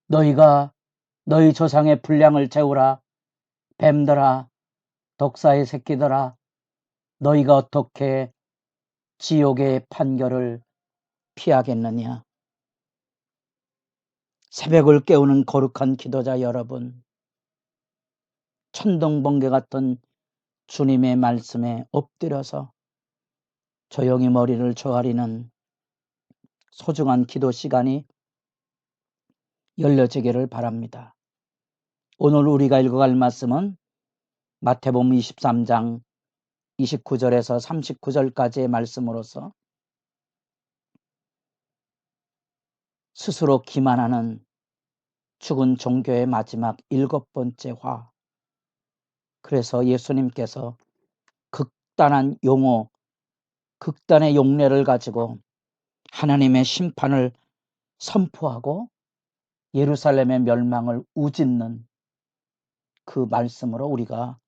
너희가 너희 조상의 분량을 채우라. 뱀들아, 독사의 새끼들아, 너희가 어떻게 지옥의 판결을 피하겠느냐. 새벽을 깨우는 거룩한 기도자 여러분, 천둥번개 같은 주님의 말씀에 엎드려서 조용히 머리를 조아리는 소중한 기도 시간이 열려지기를 바랍니다. 오늘 우리가 읽어갈 말씀은 마태복음 23장 29절에서 39절까지의 말씀으로서 스스로 기만하는 죽은 종교의 마지막 7번째 화. 그래서 예수님께서 극단한 용어, 극단의 용례를 가지고 하나님의 심판을 선포하고 예루살렘의 멸망을 우짓는 그 말씀으로 우리가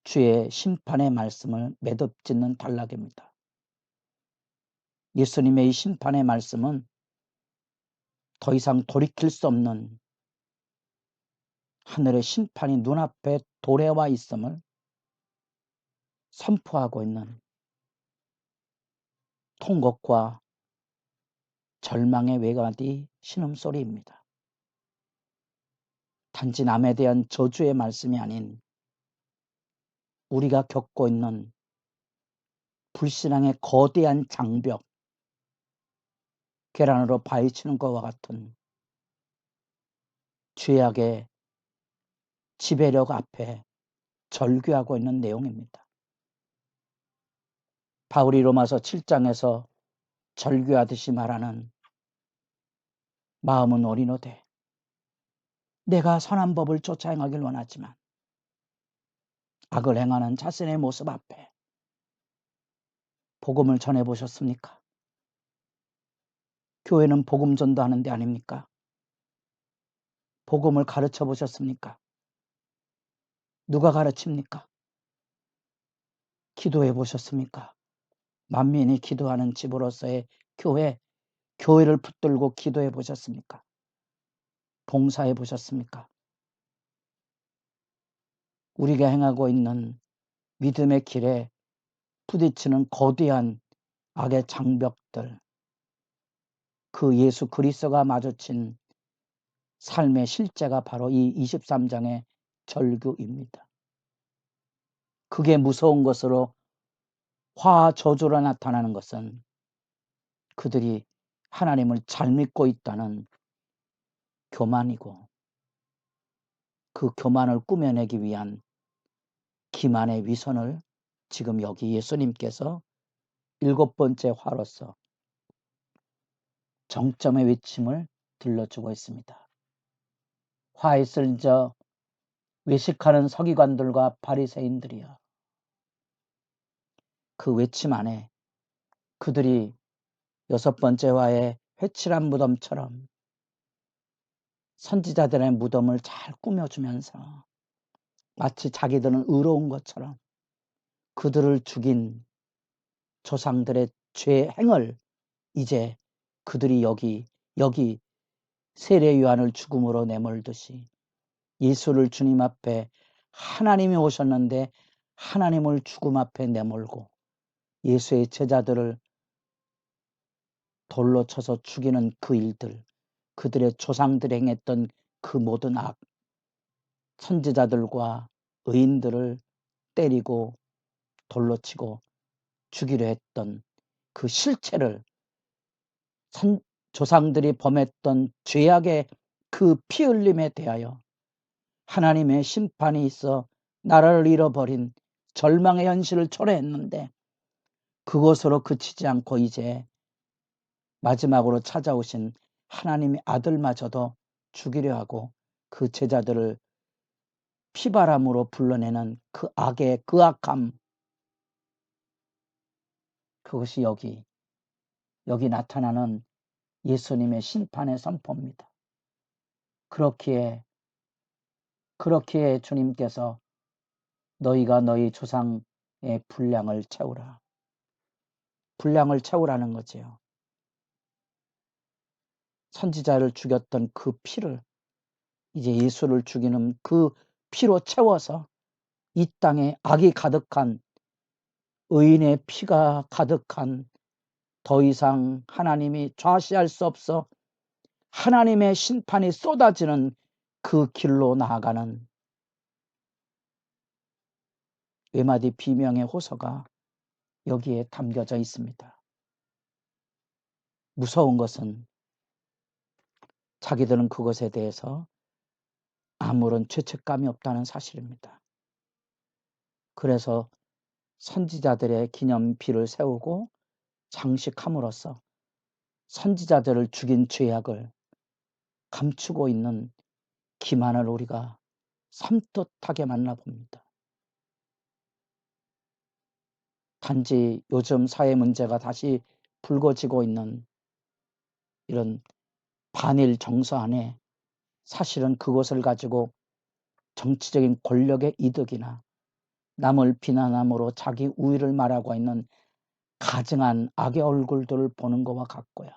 주의 심판의 말씀을 매듭짓는 단락입니다. 예수님의 이 심판의 말씀은 더 이상 돌이킬 수 없는 하늘의 심판이 눈앞에 도래와 있음을 선포하고 있는 통곡과 절망의 외가디 신음소리입니다. 단지 남에 대한 저주의 말씀이 아닌 우리가 겪고 있는 불신앙의 거대한 장벽, 계란으로 파헤치는 것과 같은 죄악의 지배력 앞에 절규하고 있는 내용입니다. 바울이 로마서 7장에서 절규하듯이 말하는 마음은 어린어되 내가 선한 법을 쫓아 행하길 원하지만 악을 행하는 자신의 모습 앞에 복음을 전해보셨습니까? 교회는 복음 전도하는 데 아닙니까? 복음을 가르쳐 보셨습니까? 누가 가르칩니까? 기도해 보셨습니까? 만민이 기도하는 집으로서의 교회를 붙들고 기도해 보셨습니까? 봉사해 보셨습니까? 우리가 행하고 있는 믿음의 길에 부딪히는 거대한 악의 장벽들, 그 예수 그리스도가 마주친 삶의 실제가 바로 이 23장의 절규입니다. 그게 무서운 것으로 화와 저주로 나타나는 것은 그들이 하나님을 잘 믿고 있다는 교만이고 그 교만을 꾸며내기 위한 기만의 위선을 지금 여기 예수님께서 7번째 화로서 정점의 외침을 들려주고 있습니다. 화에 쓸저 외식하는 서기관들과 바리새인들이여, 그 외침 안에 그들이 6번째 화에 회칠한 무덤처럼 선지자들의 무덤을 잘 꾸며주면서 마치 자기들은 의로운 것처럼 그들을 죽인 조상들의 죄 행을 이제 그들이 여기 세례 요한을 죽음으로 내몰듯이 예수를 주님 앞에 하나님이 오셨는데 하나님을 죽음 앞에 내몰고 예수의 제자들을 돌로 쳐서 죽이는 그 일들, 그들의 조상들이 행했던 그 모든 악, 선지자들과 의인들을 때리고 돌로 치고 죽이려 했던 그 실체를 조상들이 범했던 죄악의 그 피 흘림에 대하여 하나님의 심판이 있어 나라를 잃어버린 절망의 현실을 초래했는데 그것으로 그치지 않고 이제 마지막으로 찾아오신 하나님의 아들마저도 죽이려 하고 그 제자들을 피바람으로 불러내는 그 악의 그 악함, 그것이 여기 나타나는 예수님의 심판의 선포입니다. 그렇기에 주님께서 너희가 너희 조상의 분량을 채우라. 분량을 채우라는 거지요. 선지자를 죽였던 그 피를 이제 예수를 죽이는 그 피로 채워서 이 땅에 악이 가득한, 의인의 피가 가득한, 더 이상 하나님이 좌시할 수 없어 하나님의 심판이 쏟아지는 그 길로 나아가는 외마디 비명의 호소가 여기에 담겨져 있습니다. 무서운 것은 자기들은 그것에 대해서 아무런 죄책감이 없다는 사실입니다. 그래서 선지자들의 기념비를 세우고 장식함으로써 선지자들을 죽인 죄악을 감추고 있는 기만을 우리가 섬뜩하게 만나봅니다. 단지 요즘 사회 문제가 다시 불거지고 있는 이런 반일 정서 안에 사실은 그것을 가지고 정치적인 권력의 이득이나 남을 비난함으로 자기 우위를 말하고 있는 가증한 악의 얼굴들을 보는 것과 같고요.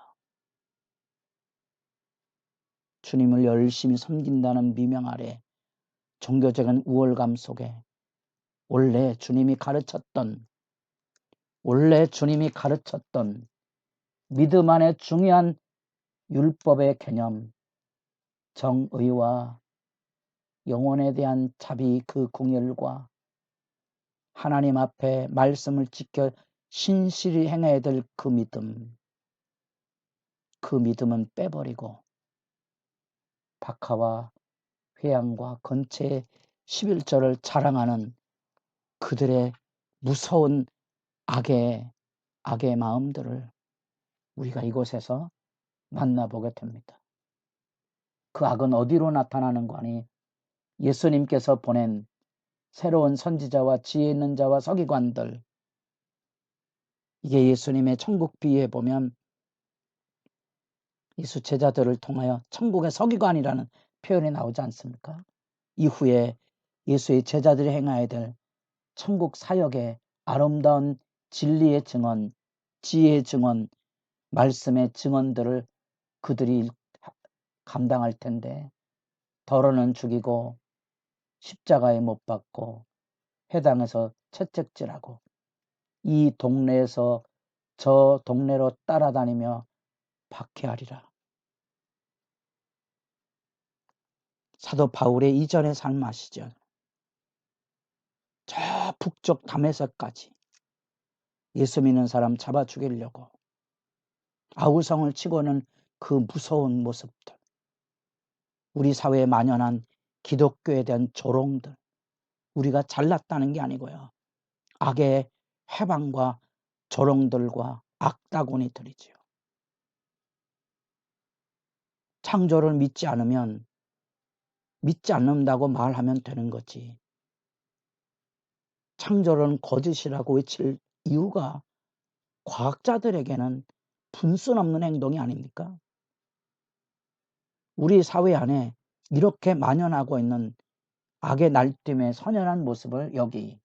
주님을 열심히 섬긴다는 미명 아래 종교적인 우월감 속에 원래 주님이 가르쳤던 믿음 안에 중요한 율법의 개념, 정의와 영혼에 대한 자비, 그 공열과 하나님 앞에 말씀을 지켜 신실히 행해야 될 그 믿음은 빼버리고 박하와 회양과 건체의 11절을 자랑하는 그들의 무서운 악의 마음들을 우리가 이곳에서 만나보게 됩니다. 그 악은 어디로 나타나는 거니? 예수님께서 보낸 새로운 선지자와 지혜 있는 자와 서기관들, 이게 예수님의 천국 비유에 보면 예수 제자들을 통하여 천국의 서기관이라는 표현이 나오지 않습니까? 이후에 예수의 제자들이 행해야 될 천국 사역의 아름다운 진리의 증언, 지혜의 증언, 말씀의 증언들을 그들이 감당할 텐데, 더러는 죽이고 십자가에 못 박고 회당에서 채찍질하고 이 동네에서 저 동네로 따라다니며 박해하리라. 사도 바울의 이전의 삶 아시죠? 저 북쪽 다메섹까지 예수 믿는 사람 잡아 죽이려고 아우성을 치고는 그 무서운 모습들, 우리 사회에 만연한 기독교에 대한 조롱들, 우리가 잘났다는 게 아니고요, 악의 해방과 조롱들과 악다구니들이지요. 창조를 믿지 않는다고 말하면 되는 거지. 창조는 거짓이라고 외칠 이유가 과학자들에게는 분순 없는 행동이 아닙니까? 우리 사회 안에 이렇게 만연하고 있는 악의 날뛰음의 선연한 모습을 여기,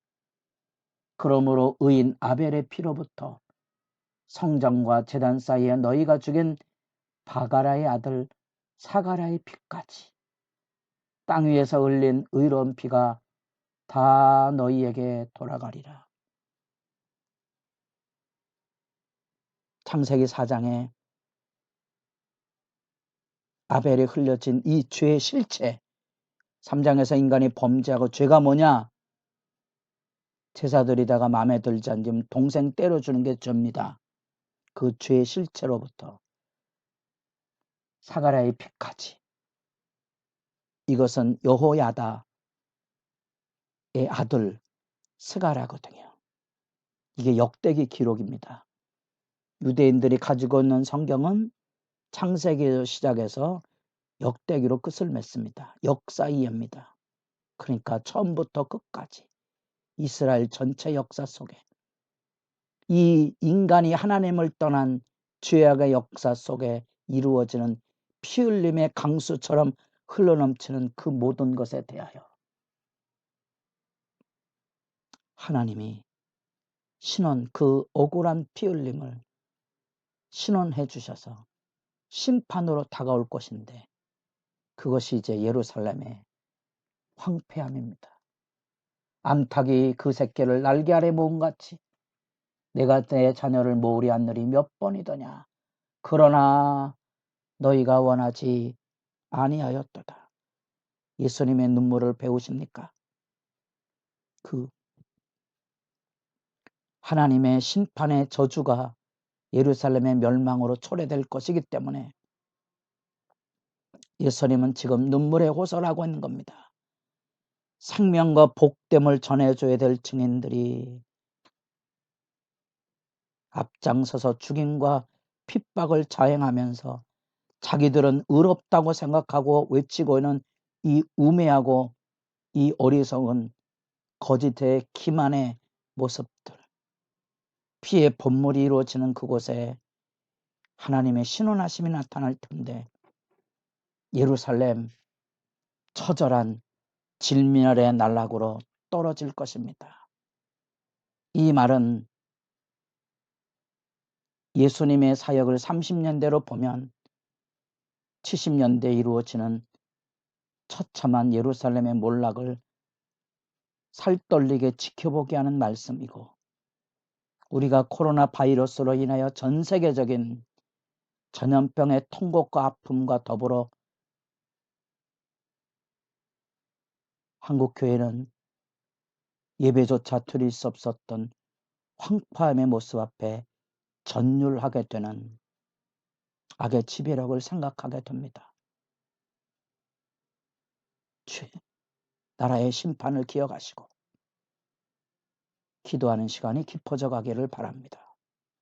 그러므로 의인 아벨의 피로부터 성전과 제단 사이에 너희가 죽인 바가라의 아들 사가라의 피까지 땅 위에서 흘린 의로운 피가 다 너희에게 돌아가리라. 창세기 4장에 아벨이 흘려진 이 죄의 실체, 3장에서 인간이 범죄하고 죄가 뭐냐? 제사드리다가 마음에 들지 않으면 동생 때려주는 게 죄입니다. 그 죄의 실체로부터 사가랴의 피까지, 이것은 여호야다의 아들 스가랴거든요. 이게 역대기 기록입니다. 유대인들이 가지고 있는 성경은 창세기에서 시작해서 역대기로 끝을 맺습니다. 역사 이해입니다. 그러니까 처음부터 끝까지 이스라엘 전체 역사 속에 이 인간이 하나님을 떠난 죄악의 역사 속에 이루어지는 피 흘림의 강수처럼 흘러넘치는 그 모든 것에 대하여 하나님이 신원, 그 억울한 피 흘림을 신원해 주셔서 심판으로 다가올 것인데 그것이 이제 예루살렘의 황폐함입니다. 암탉이 그 새끼를 날개 아래 모음같이 내가 내 자녀를 모으리 하늘이 몇 번이더냐. 그러나 너희가 원하지 아니하였도다. 예수님의 눈물을 배우십니까? 그 하나님의 심판의 저주가 예루살렘의 멸망으로 초래될 것이기 때문에 예수님은 지금 눈물에 호소하고 있는 겁니다. 생명과 복됨을 전해줘야 될 증인들이 앞장서서 죽임과 핍박을 자행하면서 자기들은 의롭다고 생각하고 외치고 있는 이 우매하고 이 어리석은 거짓의 기만의 모습들, 피의 본물이 이루어지는 그곳에 하나님의 신원하심이 나타날 텐데 예루살렘 처절한 질민혈의 난락으로 떨어질 것입니다. 이 말은 예수님의 사역을 30년대로 보면 70년대에 이루어지는 처참한 예루살렘의 몰락을 살떨리게 지켜보게 하는 말씀이고, 우리가 코로나 바이러스로 인하여 전 세계적인 전염병의 통곡과 아픔과 더불어 한국교회는 예배조차 드릴 수 없었던 황폐함의 모습 앞에 전율하게 되는 악의 지배력을 생각하게 됩니다. 나라의 심판을 기억하시고 기도하는 시간이 깊어져 가기를 바랍니다.